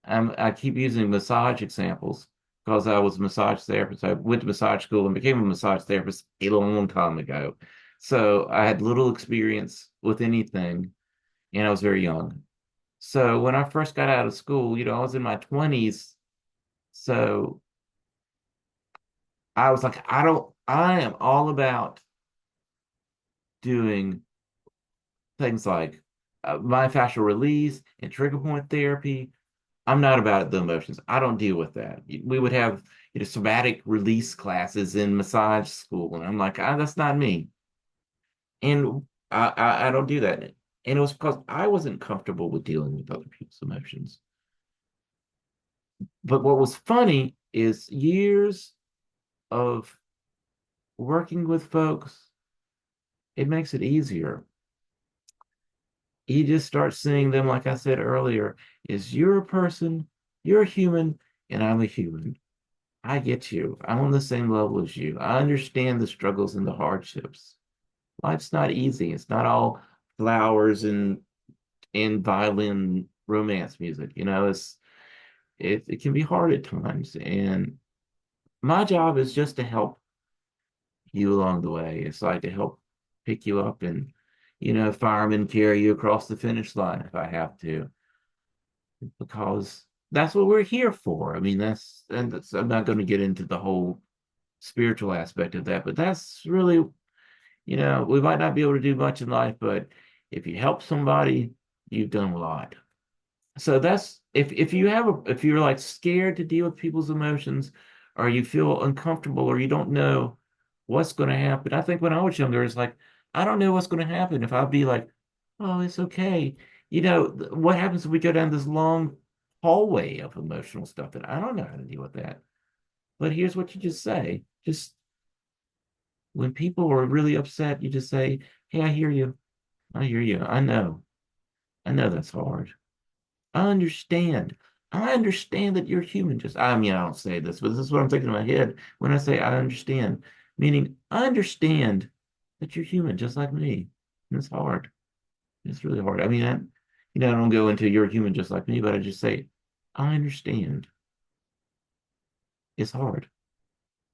I keep using massage examples because I was a massage therapist. I went to massage school and became a massage therapist a long time ago. So I had little experience with anything, and I was very young. So when I first got out of school, I was in my 20s. So I was like, I am all about doing things like myofascial release and trigger point therapy. I'm not about the emotions. I don't deal with that. We would have, somatic release classes in massage school, and I'm like, that's not me. And I don't do that. And it was because I wasn't comfortable with dealing with other people's emotions. But what was funny is years of working with folks, it makes it easier. You just start seeing them, like I said earlier, is you're a person, you're a human, and I'm a human. I get you. I'm on the same level as you. I understand the struggles and the hardships. Life's not easy. It's not all flowers and violin romance music. It can be hard at times. And my job is just to help you along the way. It's like to help pick you up and, firemen carry you across the finish line if I have to, because that's what we're here for. I mean, I'm not going to get into the whole spiritual aspect of that, but that's really, we might not be able to do much in life, but if you help somebody, you've done a lot. So that's if you're like scared to deal with people's emotions, or you feel uncomfortable, or you don't know what's going to happen. I think when I was younger, it's like I don't know what's going to happen. If I'd be like, oh, it's okay. What happens if we go down this long hallway of emotional stuff that I don't know how to deal with that. But here's what you just say. Just when people are really upset, you just say, hey, I hear you. I hear you. I know. I know that's hard. I understand. I understand that you're human. I mean, I don't say this, but this is what I'm thinking in my head when I say I understand, meaning I understand that you're human just like me. And it's hard. It's really hard. I mean, I don't go into you're human just like me, but I just say, I understand. It's hard.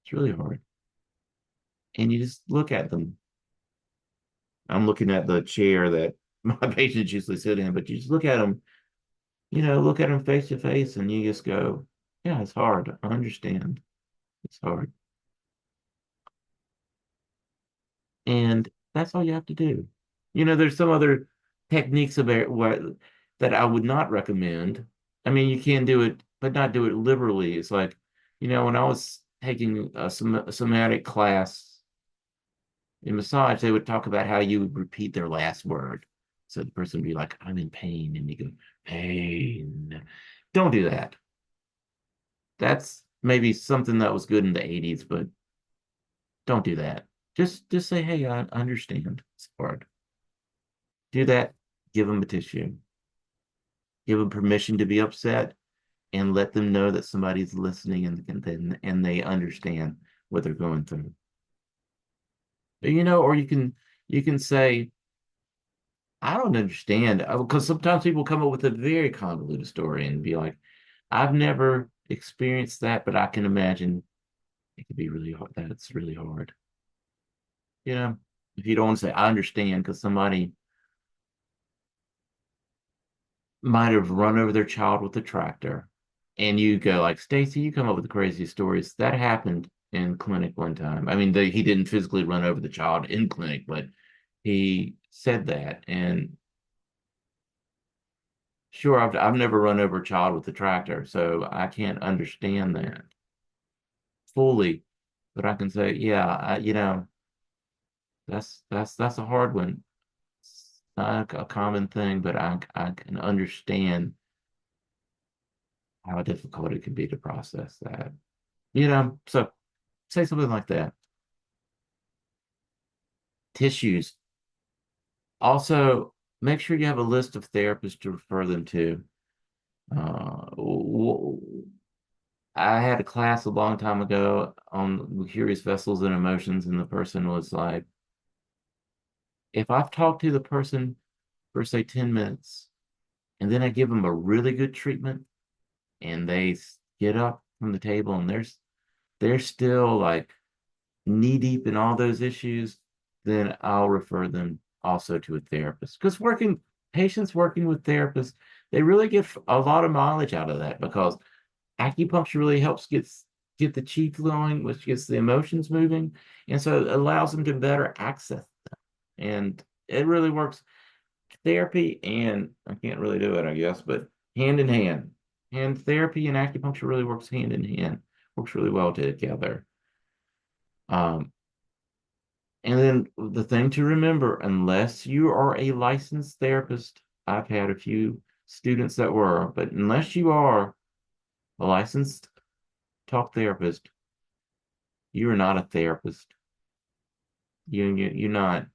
It's really hard. And you just look at them. I'm looking at the chair that my patients usually sit in, but you just look at them face to face and you just go, yeah, it's hard. I understand. It's hard. And that's all you have to do. There's some other techniques about that I would not recommend. I mean, you can do it, but not do it liberally. It's like, when I was taking a somatic class in massage, they would talk about how you would repeat their last word. So the person would be like, I'm in pain. And you go, pain. Don't do that. That's maybe something that was good in the 80s, but don't do that. Just say, hey, I understand. It's hard. Do that. Give them a tissue. Give them permission to be upset and let them know that somebody's listening and they understand what they're going through. Or you can say, I don't understand, because sometimes people come up with a very convoluted story and be like, I've never experienced that, but I can imagine it could be really hard. That's really hard. If you don't want to say I understand because somebody might have run over their child with a tractor, and you go like, Stacy, you come up with the craziest stories. That happened in clinic one time. I mean, he didn't physically run over the child in clinic, but he said that. And sure, I've never run over a child with a tractor, so I can't understand that fully. But I can say, yeah, that's a hard one. It's not a common thing, but I can understand how difficult it can be to process that. So say something like that. Tissues. Also, make sure you have a list of therapists to refer them to. I had a class a long time ago on curious vessels and emotions, and the person was like, if I've talked to the person for say 10 minutes, and then I give them a really good treatment, and they get up from the table and they're still like knee deep in all those issues, then I'll refer them also to a therapist. Because patients working with therapists, they really get a lot of mileage out of that because acupuncture really helps get the chi flowing, which gets the emotions moving, and so it allows them to better access them. And it really works. Therapy and I can't really do it, I guess, but hand in hand. And therapy and acupuncture really works hand in hand, works really well together. Um, and then the thing to remember, unless you are a licensed therapist, I've had a few students that were, but unless you are a licensed talk therapist, you are not a therapist. You're not.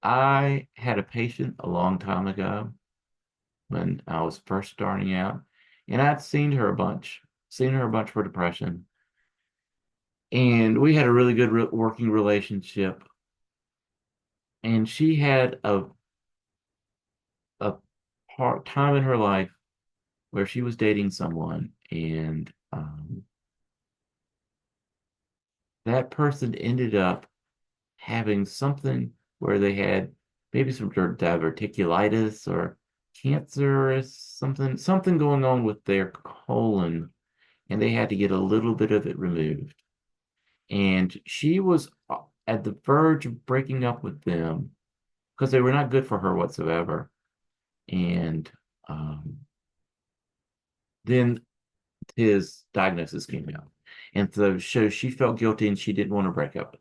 I had a patient a long time ago when I was first starting out, and I'd seen her a bunch for depression, and we had a really good working relationship. And she had a part time in her life where she was dating someone, and that person ended up having something where they had maybe some sort of diverticulitis or cancer or something going on with their colon, and they had to get a little bit of it removed. And she was at the verge of breaking up with them because they were not good for her whatsoever. And um, then his diagnosis came out. And so she felt guilty and she didn't want to break up with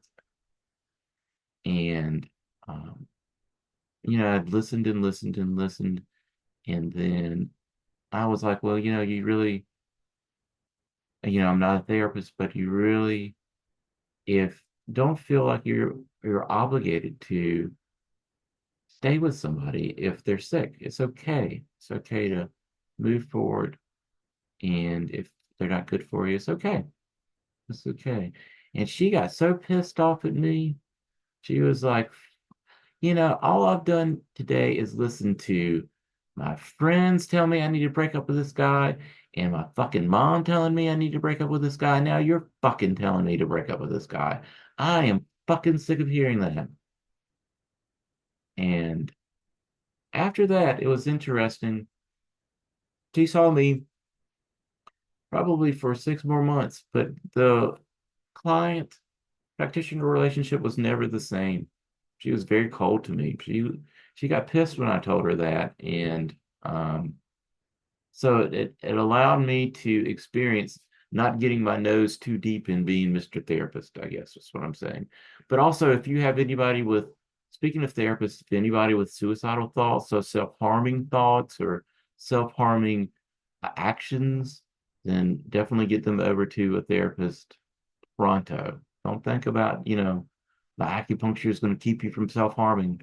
him. And, um, I'd listened and listened and listened. And then I was like, well, you really, I'm not a therapist, but you really, if don't feel like you're obligated to stay with somebody if they're sick. It's okay. It's okay to move forward. And if they're not good for you, it's okay. It's okay. And she got so pissed off at me. She was like, all I've done today is listen to my friends tell me I need to break up with this guy, and my fucking mom telling me I need to break up with this guy. Now you're fucking telling me to break up with this guy. I am fucking sick of hearing that. And after that, it was interesting. She saw me probably for 6 more months, but the client practitioner relationship was never the same. She was very cold to me. She got pissed when I told her that, and um, so it allowed me to experience not getting my nose too deep in being Mr. Therapist, I guess is what I'm saying. But also, if you have anybody with, speaking of therapists, if anybody with suicidal thoughts, so self-harming thoughts or self-harming actions, then definitely get them over to a therapist pronto. Don't think about, the acupuncture is going to keep you from self-harming.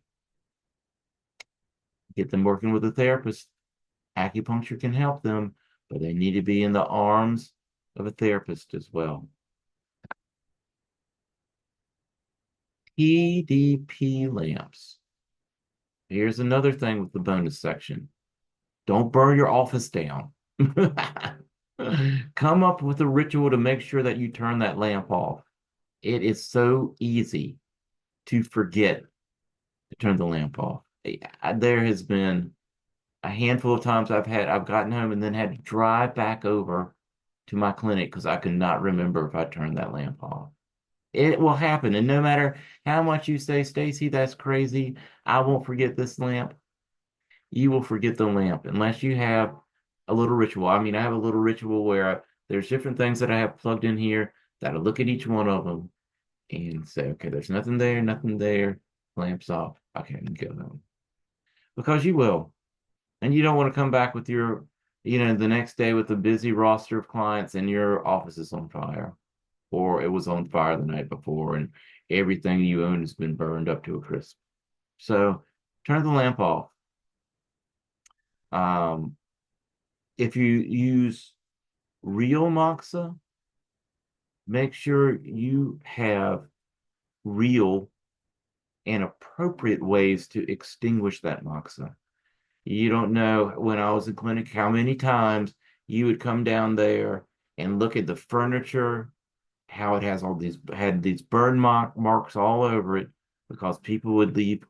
Get them working with a therapist. Acupuncture can help them, but they need to be in the arms of a therapist as well. PDP lamps. Here's another thing with the bonus section. Don't burn your office down. Come up with a ritual to make sure that you turn that lamp off. It is so easy to forget to turn the lamp off. There has been a handful of times I've gotten home and then had to drive back over to my clinic because I could not remember if I turned that lamp off. It will happen, and no matter how much you say, Stacy, that's crazy, I won't forget this lamp. You will forget the lamp unless you have a little ritual. I mean, I have a little ritual where there's different things that I have plugged in here that I look at each one of them and say, okay, there's nothing there, lamps off. Okay, I can go home because you will. And you don't want to come back with the next day with a busy roster of clients and your office is on fire, or it was on fire the night before and everything you own has been burned up to a crisp. So turn the lamp off. Um, if you use real moxa, make sure you have real and appropriate ways to extinguish that moxa. You don't know when I was in clinic how many times you would come down there and look at the furniture, how it has all these had these burn marks all over it because people would leave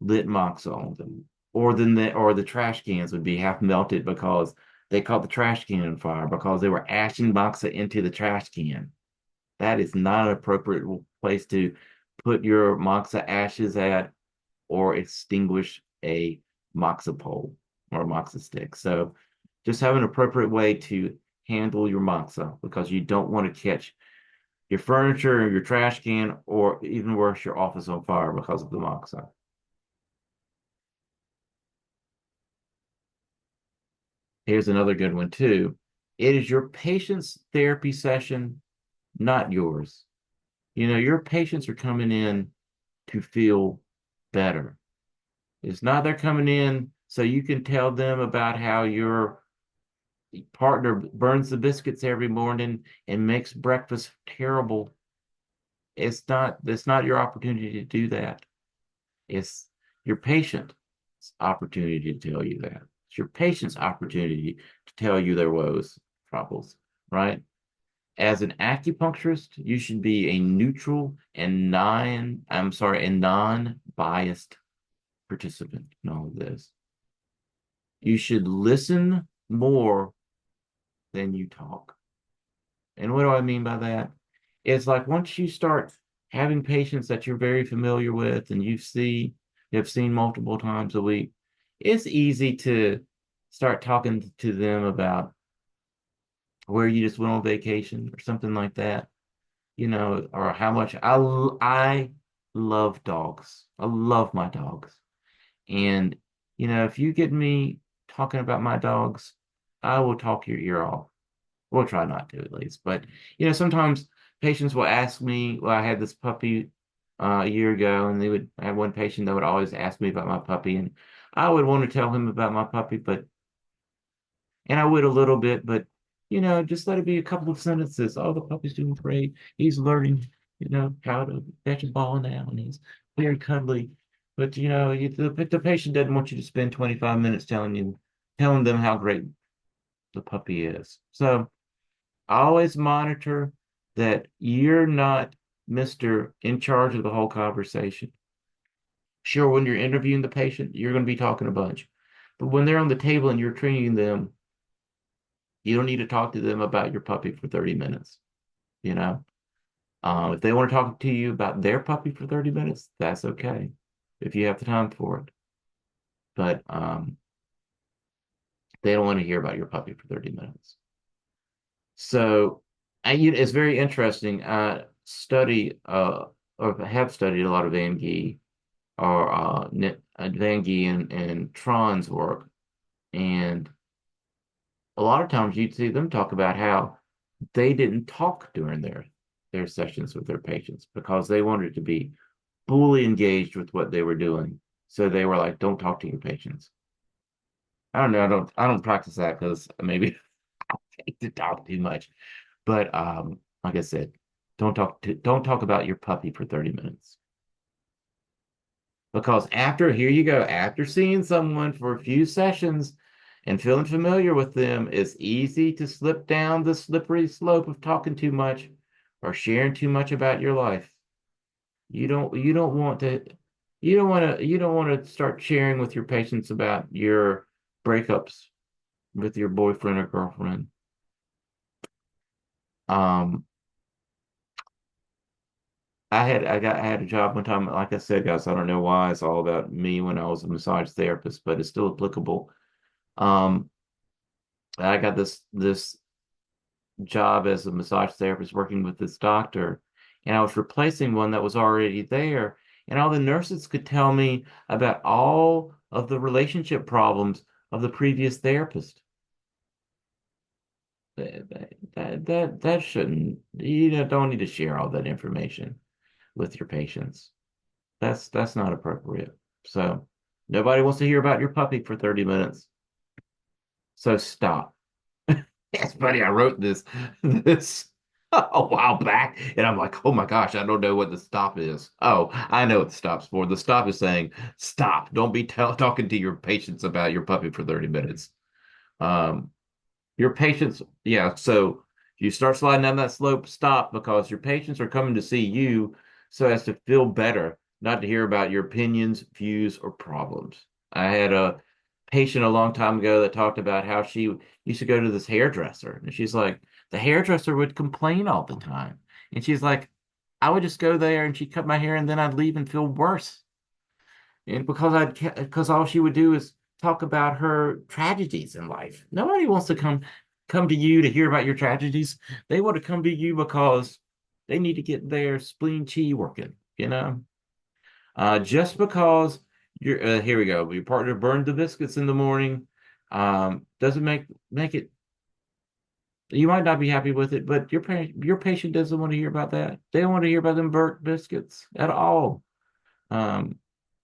lit marks on them. Or the trash cans would be half melted because they caught the trash can on fire because they were ashing moxa into the trash can. That is not an appropriate place to put your moxa ashes at or extinguish a moxa pole or a moxa stick. So just have an appropriate way to handle your moxa because you don't want to catch your furniture or your trash can or even worse, your office on fire because of the moxa. Here's another good one too. It is your patient's therapy session, not yours. Your patients are coming in to feel better. It's not they're coming in so you can tell them about how your partner burns the biscuits every morning and makes breakfast terrible. It's not your opportunity to do that. It's your patient's opportunity to tell you that. It's your patient's opportunity to tell you their woes, troubles, right? As an acupuncturist, you should be a neutral and a non-biased participant in all of this. You should listen more than you talk. And what do I mean by that? It's like once you start having patients that you're very familiar with and you've seen multiple times a week, it's easy to start talking to them about where you just went on vacation or something like that, or how much I love dogs. I love my dogs. And, if you get me talking about my dogs, I will talk your ear off. We'll try not to at least. But, sometimes patients will ask me, well, I had this puppy a year ago, and I had one patient that would always ask me about my puppy, and I would want to tell him about my puppy, and I would a little bit, but, just let it be a couple of sentences. Oh, the puppy's doing great. He's learning, how to fetch a ball now, and he's very cuddly. But, the patient doesn't want you to spend 25 minutes telling them how great the puppy is. So, always monitor that you're not Mr. in charge of the whole conversation. Sure, when you're interviewing the patient, you're going to be talking a bunch. But when they're on the table and you're treating them, you don't need to talk to them about your puppy for 30 minutes. You know, if they want to talk to you about their puppy for 30 minutes, that's okay if you have the time for it. But they don't want to hear about your puppy for 30 minutes. So it's very interesting. Or have studied a lot of Van Gee or Van Gee and Tron's work. And a lot of times you'd see them talk about how they didn't talk during their sessions with their patients because they wanted to be fully engaged with what they were doing. So they were like, don't talk to your patients. I don't know. I don't practice that because maybe I hate to talk too much. But like I said, don't talk about your puppy for 30 minutes. Because here you go, after seeing someone for a few sessions and feeling familiar with them, it's easy to slip down the slippery slope of talking too much or sharing too much about your life. You don't want to you don't want to start sharing with your patients about your breakups with your boyfriend or girlfriend. Um, I had a job one time, like I said, guys, I don't know why it's all about me when I was a massage therapist, but it's still applicable. Um, I got this job as a massage therapist working with this doctor, and I was replacing one that was already there, and all the nurses could tell me about all of the relationship problems of the previous therapist. That shouldn't, don't need to share all that information with your patients. That's not appropriate. So nobody wants to hear about your puppy for 30 minutes. So stop. It's funny, I wrote this. a while back, and I'm like, oh my gosh, I don't know what the stop is. Oh, I know what the stop's for. The stop is saying, stop. Don't be talking to your patients about your puppy for 30 minutes. Um, your patients, yeah. So you start sliding down that slope, stop because your patients are coming to see you so as to feel better, not to hear about your opinions, views, or problems. I had a patient a long time ago that talked about how she used to go to this hairdresser, and she's like, the hairdresser would complain all the time. And she's like, I would just go there and she'd cut my hair and then I'd leave and feel worse. And because all she would do is talk about her tragedies in life. Nobody wants to come to you to hear about your tragedies. They want to come to you because they need to get their spleen chi working, you know? Just because you're here we go. Your partner burned the biscuits in the morning, doesn't make it. You might not be happy with it, but your patient doesn't want to hear about that. They don't want to hear about them burnt biscuits at all. Um,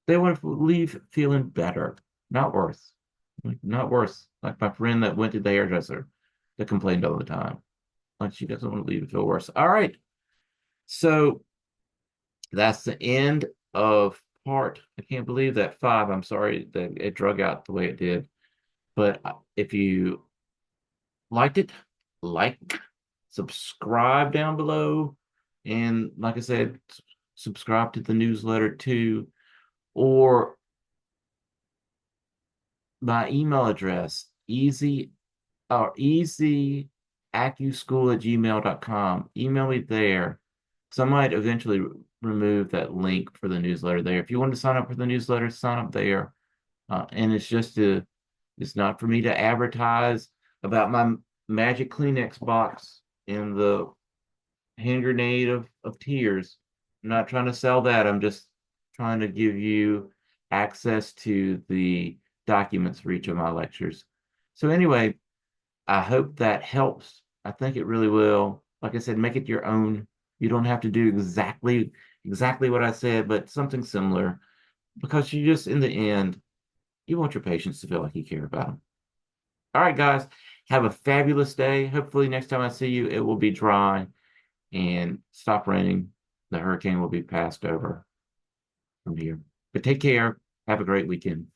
they want to leave feeling better, not worse. Like, not worse. Like my friend that went to the hairdresser that complained all the time. Like she doesn't want to leave and feel worse. All right. So that's the end of part. I can't believe that five. I'm sorry that it drug out the way it did. But if you liked it, like, subscribe down below. And like I said, subscribe to the newsletter too. Or my email address, easy acuschool at gmail.com. Email me there. So I might eventually remove that link for the newsletter there. If you want to sign up for the newsletter, sign up there. And it's not for me to advertise about my magic Kleenex box and the hand grenade of tears. I'm not trying to sell that. I'm just trying to give you access to the documents for each of my lectures. So anyway, I hope that helps. I think it really will. Like I said, make it your own. You don't have to do exactly what I said, but something similar because you just in the end, you want your patients to feel like you care about them. All right, guys, have a fabulous day. Hopefully next time I see you, it will be dry and stop raining. The hurricane will be passed over from here. But take care. Have a great weekend.